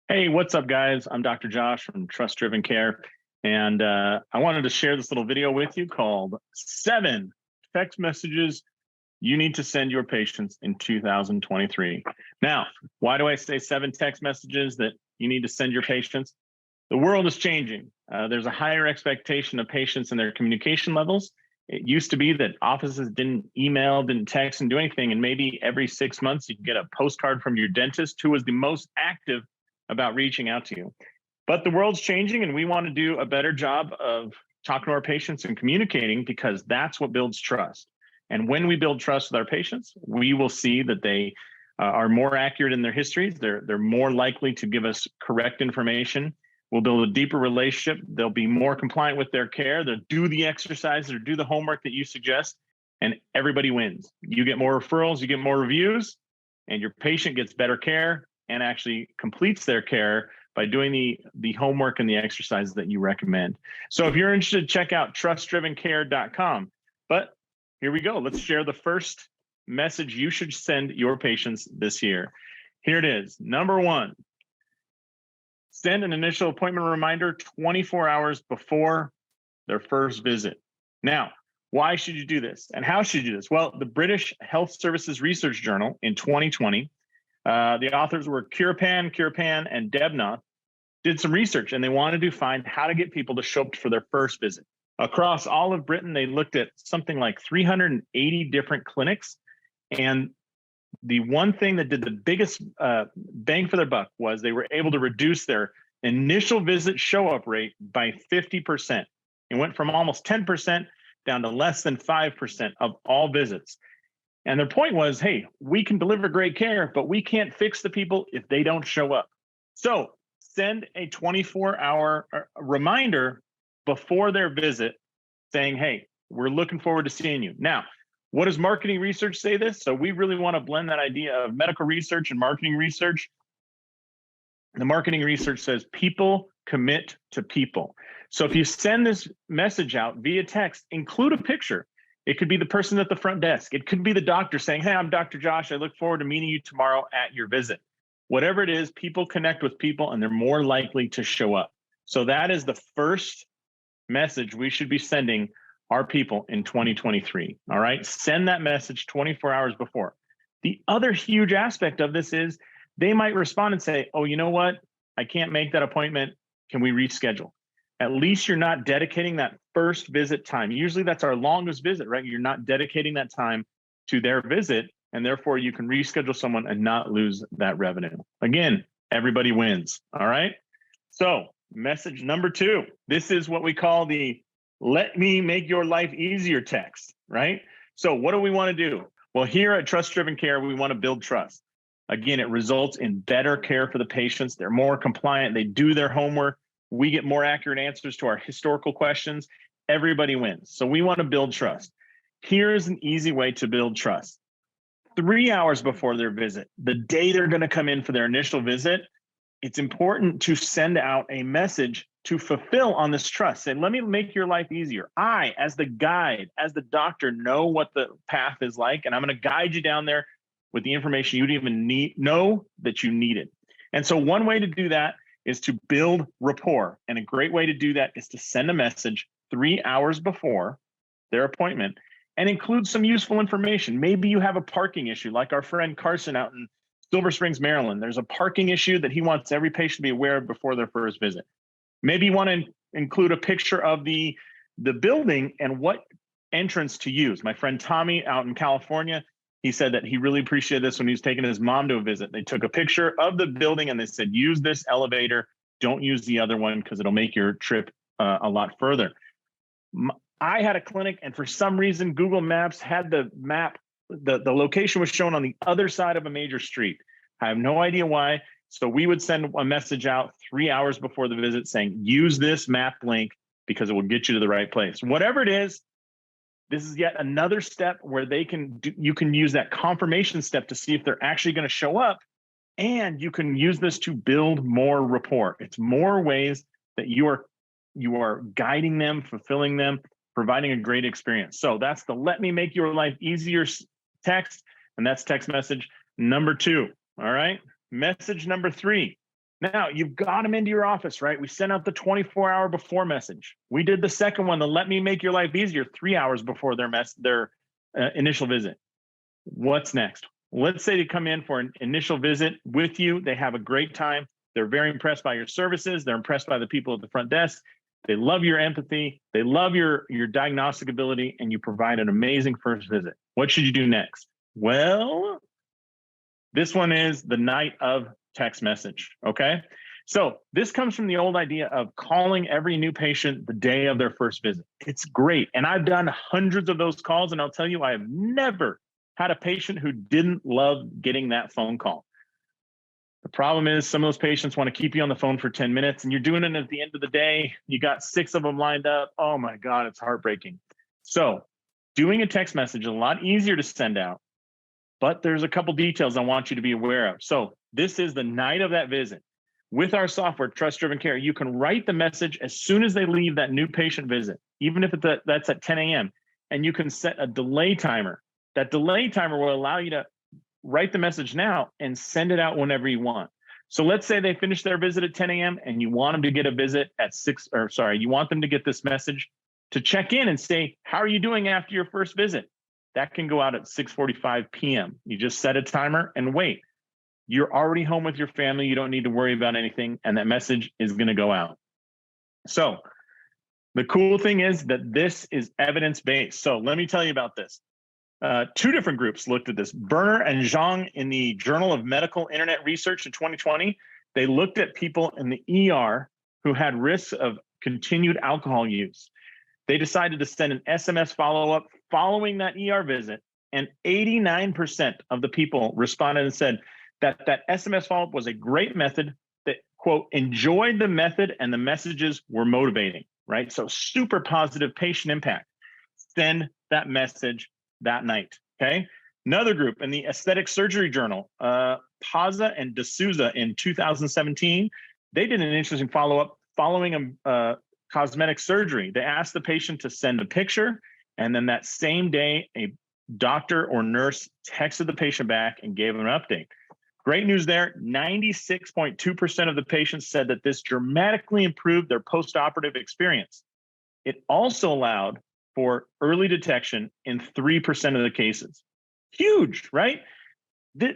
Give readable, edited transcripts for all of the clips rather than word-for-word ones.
Hey, what's up, guys? I'm Dr. Josh from Trust Driven Care, and I wanted to share this little video with you called 7 Text Messages You Need to Send Your Patients in 2023. Now, why do I say 7 text messages that you need to send your patients? The world is changing. There's a higher expectation of patients and their communication levels. It used to be that offices didn't email, didn't text, and do anything, and maybe every 6 months you could get a postcard from your dentist who was the most active about reaching out to you. But the world's changing, and we want to do a better job of talking to our patients and communicating, because that's what builds trust. And when we build trust with our patients, we will see that they are more accurate in their histories. They're more likely to give us correct information. We'll build a deeper relationship. They'll be more compliant with their care. They'll do the exercises or do the homework that you suggest, and everybody wins. You get more referrals, you get more reviews, and your patient gets better care and actually completes their care by doing the homework and the exercises that you recommend. So if you're interested, check out trustdrivencare.com. But here we go. Let's share the first message you should send your patients this year. Here it is. Number 1, send an initial appointment reminder 24 hours before their first visit. Now, why should you do this? And how should you do this? Well, the British Health Services Research Journal in 2020, the authors were Kirapan, and Debnath, did some research, and they wanted to find how to get people to show up for their first visit. Across all of Britain, they looked at something like 380 different clinics, and the one thing that did the biggest bang for their buck was they were able to reduce their initial visit show-up rate by 50%. It went from almost 10% down to less than 5% of all visits. And their point was, hey, we can deliver great care, but we can't fix the people if they don't show up. So send a 24-hour reminder before their visit saying, hey, we're looking forward to seeing you. Now, what does marketing research say this? So we really want to blend that idea of medical research and marketing research. The marketing research says people commit to people. So if you send this message out via text, include a picture. It could be the person at the front desk. It could be the doctor saying, hey, I'm Dr. Josh. I look forward to meeting you tomorrow at your visit. Whatever it is, people connect with people and they're more likely to show up. So that is the first message we should be sending our people in 2023. All right. Send that message 24 hours before. The other huge aspect of this is they might respond and say, oh, you know what? I can't make that appointment. Can we reschedule? At least you're not dedicating that first visit time. Usually that's our longest visit, right? You're not dedicating that time to their visit, and therefore you can reschedule someone and not lose that revenue. Again, everybody wins. All right. So message number 2, this is what we call the let me make your life easier text, right? So what do we want to do? Well, here at Trust Driven Care, we want to build trust. Again, it results in better care for the patients. They're more compliant. They do their homework. We get more accurate answers to our historical questions. Everybody wins. So we want to build trust. Here's an easy way to build trust. 3 hours before their visit, the day they're going to come in for their initial visit, it's important to send out a message to fulfill on this trust. Say, let me make your life easier. I, as the guide, as the doctor, know what the path is like, and I'm going to guide you down there with the information you didn't even know that you needed. And so one way to do that is to build rapport. And a great way to do that is to send a message 3 hours before their appointment and include some useful information. Maybe you have a parking issue, like our friend Carson out in Silver Springs, Maryland. There's a parking issue that he wants every patient to be aware of before their first visit. Maybe you want to include a picture of the building and what entrance to use. My friend Tommy out in California, he said that he really appreciated this when he was taking his mom to a visit. They took a picture of the building and they said, use this elevator. Don't use the other one because it'll make your trip a lot further. I had a clinic, and for some reason, Google Maps had the map, the location was shown on the other side of a major street. I have no idea why. So we would send a message out 3 hours before the visit saying, use this map link because it will get you to the right place. Whatever it is, this is yet another step where you can use that confirmation step to see if they're actually going to show up, and you can use this to build more rapport. It's more ways that you are guiding them, fulfilling them, providing a great experience. So that's the let me make your life easier text, and that's text message number 2. All right. Message number 3. Now you've got them into your office, right? We sent out the 24-hour before message. We did the second one, the let me make your life easier, 3 hours before their initial visit. What's next? Let's say they come in for an initial visit with you. They have a great time. They're very impressed by your services. They're impressed by the people at the front desk. They love your empathy. They love your diagnostic ability, and you provide an amazing first visit. What should you do next? Well, this one is the night of text message, okay? So this comes from the old idea of calling every new patient the day of their first visit. It's great. And I've done hundreds of those calls, and I'll tell you, I have never had a patient who didn't love getting that phone call. The problem is some of those patients want to keep you on the phone for 10 minutes and you're doing it at the end of the day. You got 6 of them lined up. Oh my God, it's heartbreaking. So doing a text message is a lot easier to send out, but there's a couple details I want you to be aware of. So this is the night of that visit. With our software, Trust Driven Care, you can write the message as soon as they leave that new patient visit, even if that's at 10 a.m. And you can set a delay timer. That delay timer will allow you to write the message now and send it out whenever you want. So let's say they finish their visit at 10 a.m. and you want them to get a visit at you want them to get this message to check in and say, how are you doing after your first visit? That can go out at 6:45 p.m. You just set a timer and wait. You're already home with your family. You don't need to worry about anything. And that message is going to go out. So the cool thing is that this is evidence-based. So let me tell you about this. 2 different groups looked at this. Berner and Zhang in the Journal of Medical Internet Research in 2020, they looked at people in the ER who had risks of continued alcohol use. They decided to send an SMS follow-up following that ER visit, and 89% of the people responded and said that that SMS follow-up was a great method, that, quote, enjoyed the method and the messages were motivating, right? So super positive patient impact. Send that message that night, okay? Another group in the Aesthetic Surgery Journal, Paza and D'Souza in 2017, they did an interesting follow-up following a cosmetic surgery. They asked the patient to send a picture, and then that same day, a doctor or nurse texted the patient back and gave them an update. Great news there. 96.2% of the patients said that this dramatically improved their post-operative experience. It also allowed for early detection in 3% of the cases. Huge, right?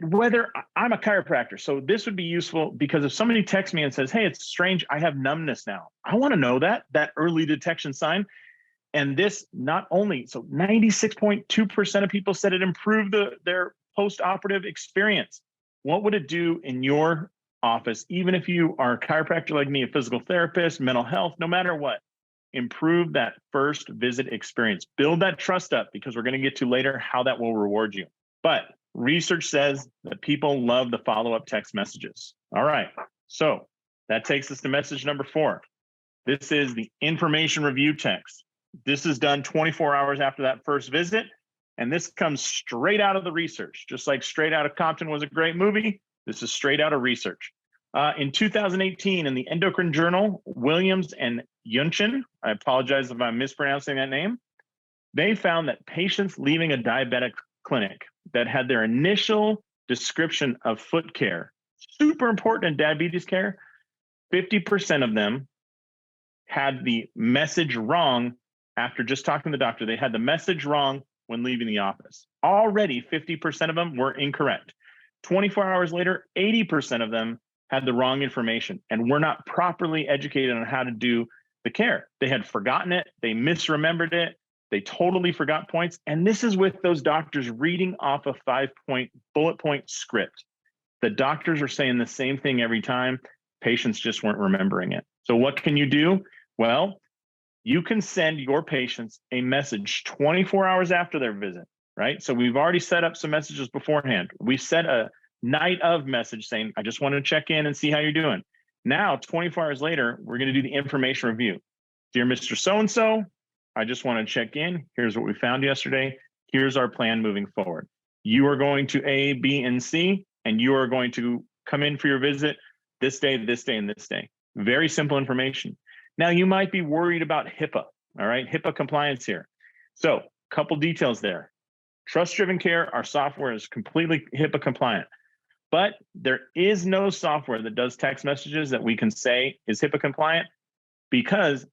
Whether I'm a chiropractor, so this would be useful because if somebody texts me and says, hey, it's strange, I have numbness now. I want to know that early detection sign. And this not only, so 96.2% of people said it improved their post-operative experience. What would it do in your office, even if you are a chiropractor like me, a physical therapist, mental health, no matter what? Improve that first visit experience. Build that trust up, because we're going to get to later how that will reward you. But research says that people love the follow-up text messages. All right, so that takes us to message number 4. This is the information review text. This is done 24 hours after that first visit, and this comes straight out of the research. Just like Straight Outta Compton was a great movie, this is straight out of research. In 2018, in the Endocrine Journal, Williams and Yunchin, I apologize if I'm mispronouncing that name, they found that patients leaving a diabetic clinic that had their initial description of foot care, super important in diabetes care, 50% of them had the message wrong after just talking to the doctor. They had the message wrong when leaving the office. Already 50% of them were incorrect. 24 hours later, 80% of them had the wrong information and were not properly educated on how to do the care. They had forgotten it. They misremembered it. They totally forgot points. And this is with those doctors reading off a 5-point bullet point script. The doctors are saying the same thing every time. Patients just weren't remembering it. So what can you do? Well, you can send your patients a message 24 hours after their visit, right? So we've already set up some messages beforehand. We set a night of message saying, I just want to check in and see how you're doing. Now, 24 hours later, we're going to do the information review. Dear Mr. So-and-so, I just want to check in. Here's what we found yesterday. Here's our plan moving forward. You are going to A, B, and C, and you are going to come in for your visit this day, and this day. Very simple information. Now, you might be worried about HIPAA, all right? HIPAA compliance here. So, a couple details there. Trust Driven Care, our software is completely HIPAA compliant. But there is no software that does text messages that we can say is HIPAA compliant, because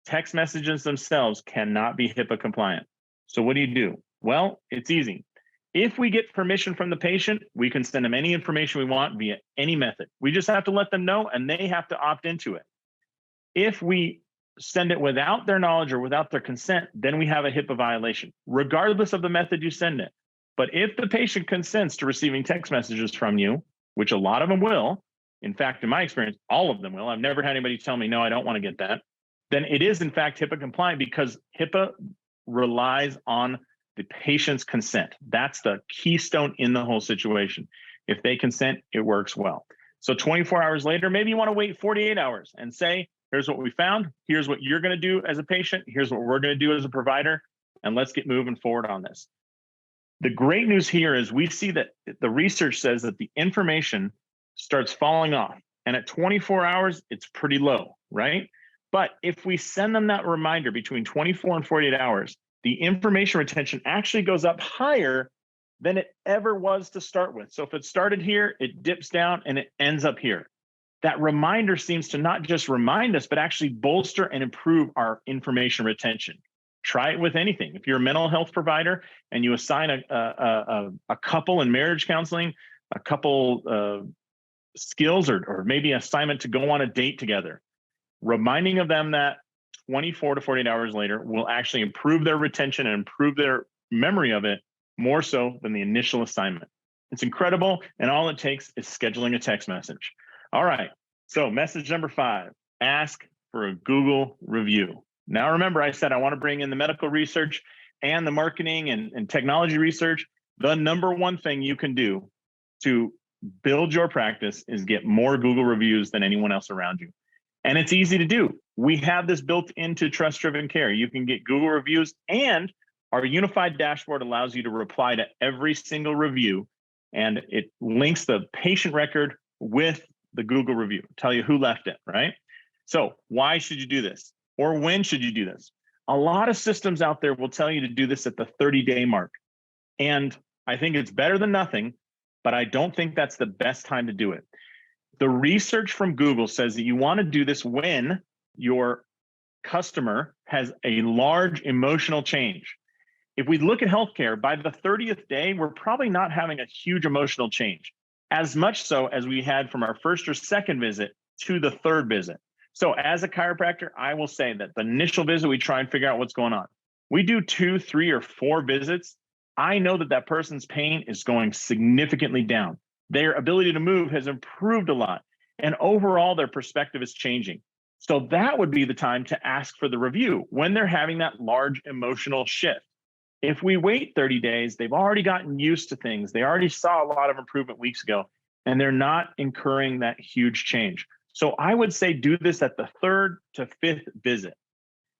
text messages themselves cannot be HIPAA compliant. So what do? Well, it's easy. If we get permission from the patient, we can send them any information we want via any method. We just have to let them know, and they have to opt into it. If we send it without their knowledge or without their consent, then we have a HIPAA violation, regardless of the method you send it. But if the patient consents to receiving text messages from you, which a lot of them will, in fact, in my experience, all of them will. I've never had anybody tell me, no, I don't want to get that. Then it is, in fact, HIPAA compliant, because HIPAA relies on the patient's consent. That's the keystone in the whole situation. If they consent, it works well. So 24 hours later, maybe you want to wait 48 hours and say, here's what we found. Here's what you're going to do as a patient. Here's what we're going to do as a provider. And let's get moving forward on this. The great news here is we see that the research says that the information starts falling off. And at 24 hours, it's pretty low, right? But if we send them that reminder between 24 and 48 hours, the information retention actually goes up higher than it ever was to start with. So if it started here, it dips down and it ends up here. That reminder seems to not just remind us, but actually bolster and improve our information retention. Try it with anything. If you're a mental health provider and you assign a couple in marriage counseling, a couple skills or maybe an assignment to go on a date together, reminding of them that 24 to 48 hours later will actually improve their retention and improve their memory of it more so than the initial assignment. It's incredible, and all it takes is scheduling a text message. All right, so message number 5, ask for a Google review. Now remember, I said I want to bring in the medical research and the marketing and technology research. The number one thing you can do to build your practice is get more Google reviews than anyone else around you. And it's easy to do. We have this built into Trust Driven Care. You can get Google reviews, and our unified dashboard allows you to reply to every single review, and it links the patient record with the Google review, tell you who left it, right? So why should you do this? Or when should you do this? A lot of systems out there will tell you to do this at the 30-day mark. And I think it's better than nothing, but I don't think that's the best time to do it. The research from Google says that you want to do this when your customer has a large emotional change. If we look at healthcare, by the 30th day, we're probably not having a huge emotional change, as much so as we had from our first or second visit to the third visit. So as a chiropractor, I will say that the initial visit, we try and figure out what's going on. We do 2, 3, or 4 visits. I know that that person's pain is going significantly down. Their ability to move has improved a lot, and overall their perspective is changing. So that would be the time to ask for the review when they're having that large emotional shift. If we wait 30 days, they've already gotten used to things. They already saw a lot of improvement weeks ago, and they're not incurring that huge change. So I would say do this at the 3rd to 5th visit.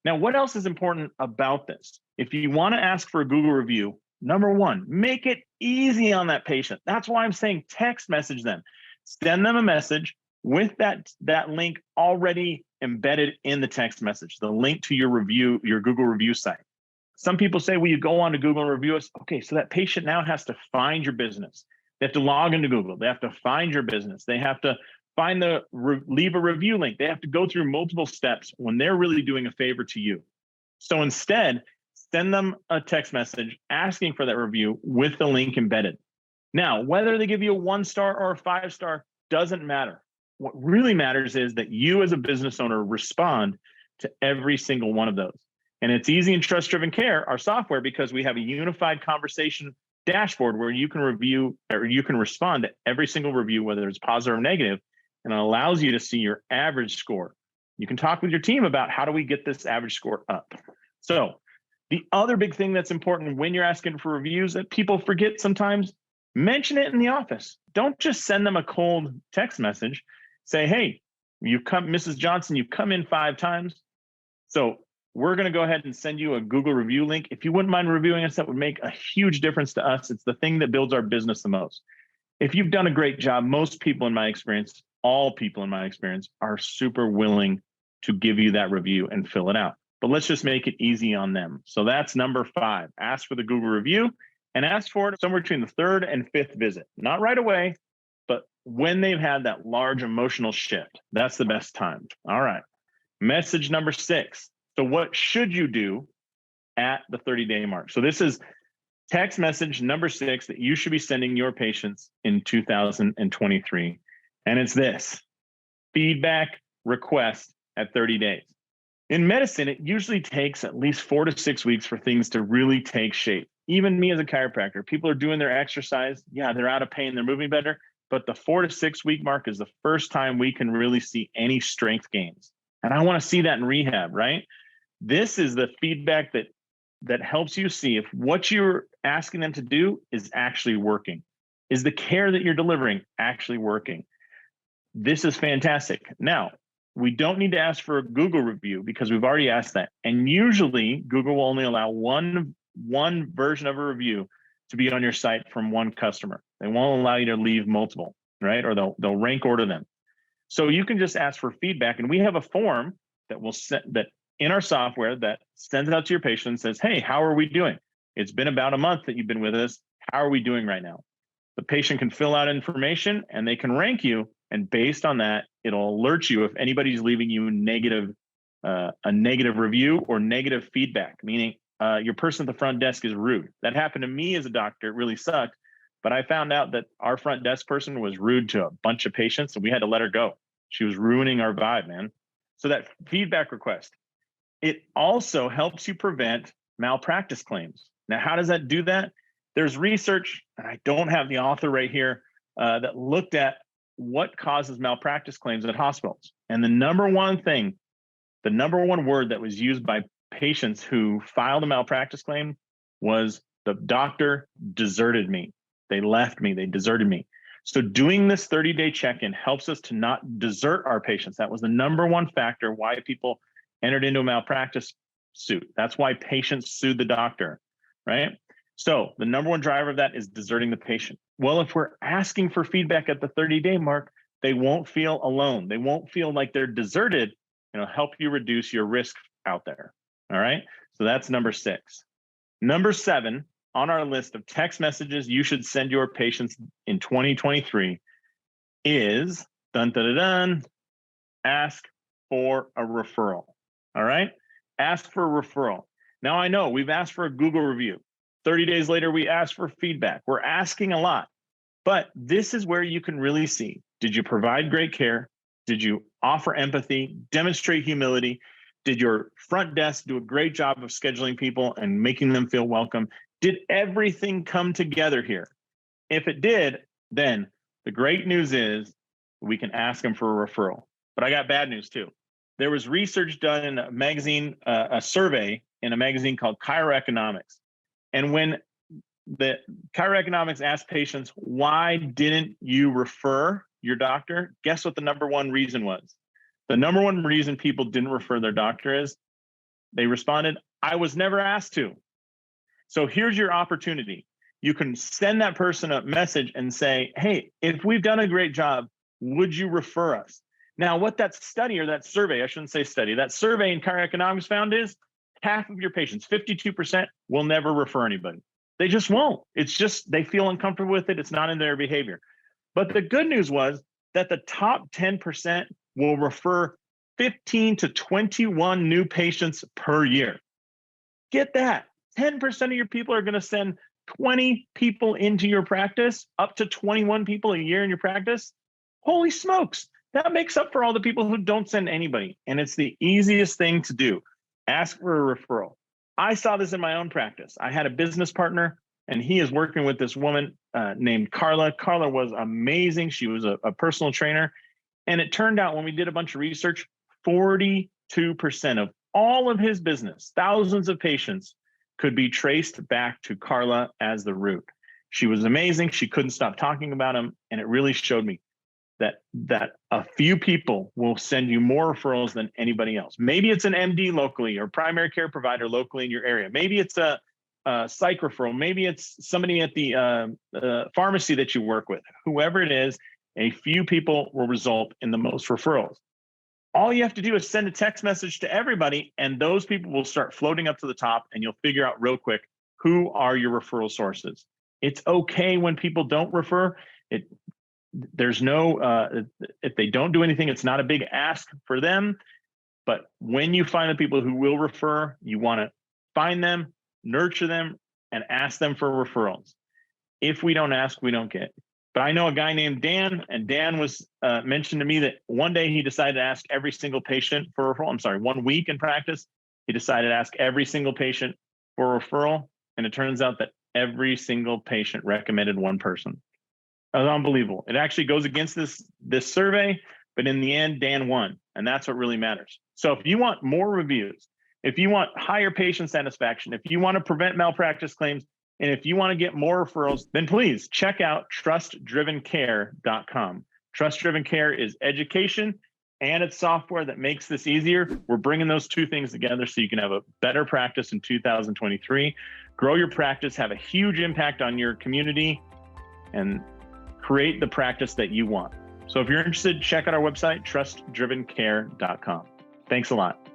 Now, what else is important about this? If you want to ask for a Google review, number 1, make it easy on that patient. That's why I'm saying text message them. Send them a message with that link already embedded in the text message, the link to your review, your Google review site. Some people say, well, you go on to Google and review us. Okay, so that patient now has to find your business. They have to log into Google. They have to find your business. They have to find leave a review link. They have to go through multiple steps when they're really doing a favor to you. So instead, send them a text message asking for that review with the link embedded. Now, whether they give you a 1-star or a 5-star doesn't matter. What really matters is that you as a business owner respond to every single one of those. And it's easy in Trust Driven Care, our software, because we have a unified conversation dashboard where you can review or you can respond to every single review, whether it's positive or negative, and it allows you to see your average score. You can talk with your team about how do we get this average score up. So the other big thing that's important when you're asking for reviews that people forget sometimes, mention it in the office. Don't just send them a cold text message. Say, hey, Mrs. Johnson, you've come in 5 times. So we're going to go ahead and send you a Google review link. If you wouldn't mind reviewing us, that would make a huge difference to us. It's the thing that builds our business the most. If you've done a great job, most people in my experience, all people in my experience, are super willing to give you that review and fill it out. But let's just make it easy on them. So that's number 5. Ask for the Google review and ask for it somewhere between the 3rd and 5th visit. Not right away, but when they've had that large emotional shift, that's the best time. All right. Message number 6. So what should you do at the 30-day mark? So this is text message number 6 that you should be sending your patients in 2023. And it's this: feedback request at 30 days. In medicine, it usually takes at least 4 to 6 weeks for things to really take shape. Even me as a chiropractor, people are doing their exercise. Yeah, they're out of pain, they're moving better. But the 4 to 6 week mark is the first time we can really see any strength gains. And I want to see that in rehab, right? This is the feedback that helps you see if what you're asking them to do is actually working. Is the care that you're delivering actually working? This is fantastic. Now, we don't need to ask for a Google review because we've already asked that. And usually Google will only allow one version of a review to be on your site from one customer. They won't allow you to leave multiple, right? Or they'll rank order them. So you can just ask for feedback, and we have a form that will set that in our software that sends it out to your patient and says, hey, how are we doing? It's been about a month that you've been with us. How are we doing right now? The patient can fill out information and they can rank you. And based on that, it'll alert you if anybody's leaving you a negative review or negative feedback, meaning your person at the front desk is rude. That happened to me as a doctor. It really sucked. But I found out that our front desk person was rude to a bunch of patients, and we had to let her go. She was ruining our vibe, man. So that feedback request, it also helps you prevent malpractice claims. Now, how does that do that? There's research, and I don't have the author right here, that looked at what causes malpractice claims at hospitals. And the number one word that was used by patients who filed a malpractice claim was the doctor deserted me. They left me, they deserted me. So doing this 30-day check-in helps us to not desert our patients. That was the number one factor why people entered into a malpractice suit. That's why patients sued the doctor, right? So the number one driver of that is deserting the patient. Well, if we're asking for feedback at the 30-day mark, they won't feel alone. They won't feel like they're deserted, and it'll help you reduce your risk out there. All right. So that's number 6. Number 7 on our list of text messages you should send your patients in 2023 is ask for a referral. All right. Ask for a referral. Now, I know we've asked for a Google review. 30 days later, we asked for feedback. We're asking a lot, but this is where you can really see, did you provide great care? Did you offer empathy, demonstrate humility? Did your front desk do a great job of scheduling people and making them feel welcome? Did everything come together here? If it did, then the great news is we can ask them for a referral. But I got bad news too. There was research done in a magazine, a survey in a magazine called Chiroeconomics. And when the Chiroeconomics asked patients, why didn't you refer your doctor? Guess what the number one reason was? The number one reason people didn't refer their doctor is they responded, I was never asked to. So here's your opportunity. You can send that person a message and say, hey, if we've done a great job, would you refer us? Now, what that study or that survey, I shouldn't say study, that survey in Chiroeconomics found is half of your patients, 52%, will never refer anybody. They just won't. It's just they feel uncomfortable with it. It's not in their behavior. But the good news was that the top 10% will refer 15 to 21 new patients per year. Get that. 10% of your people are going to send 20 people into your practice, up to 21 people a year in your practice. Holy smokes. That makes up for all the people who don't send anybody. And it's the easiest thing to do. Ask for a referral. I saw this in my own practice. I had a business partner, and he is working with this woman named Carla. Carla was amazing. She was a personal trainer. And it turned out when we did a bunch of research, 42% of all of his business, thousands of patients, could be traced back to Carla as the root. She was amazing. She couldn't stop talking about him. And it really showed me that a few people will send you more referrals than anybody else. Maybe it's an MD locally or primary care provider locally in your area. Maybe it's a psych referral. Maybe it's somebody at the pharmacy that you work with. Whoever it is, a few people will result in the most referrals. All you have to do is send a text message to everybody, and those people will start floating up to the top, and you'll figure out real quick who are your referral sources. It's okay when people don't refer. there's no, if they don't do anything, it's not a big ask for them. But when you find the people who will refer, you want to find them, nurture them, and ask them for referrals. If we don't ask, we don't get. But I know a guy named Dan, and Dan was mentioned to me that one day he decided to ask every single patient for a referral. I'm sorry, 1 week in practice, he decided to ask every single patient for a referral. And it turns out that every single patient recommended one person. That was unbelievable. It actually goes against this survey, but in the end, Dan won. And that's what really matters. So if you want more reviews, if you want higher patient satisfaction, if you want to prevent malpractice claims, and if you want to get more referrals, then please check out trustdrivencare.com. Trust Driven Care is education and it's software that makes this easier. We're bringing those two things together so you can have a better practice in 2023, grow your practice, have a huge impact on your community, and create the practice that you want. So if you're interested, check out our website, trustdrivencare.com. Thanks a lot.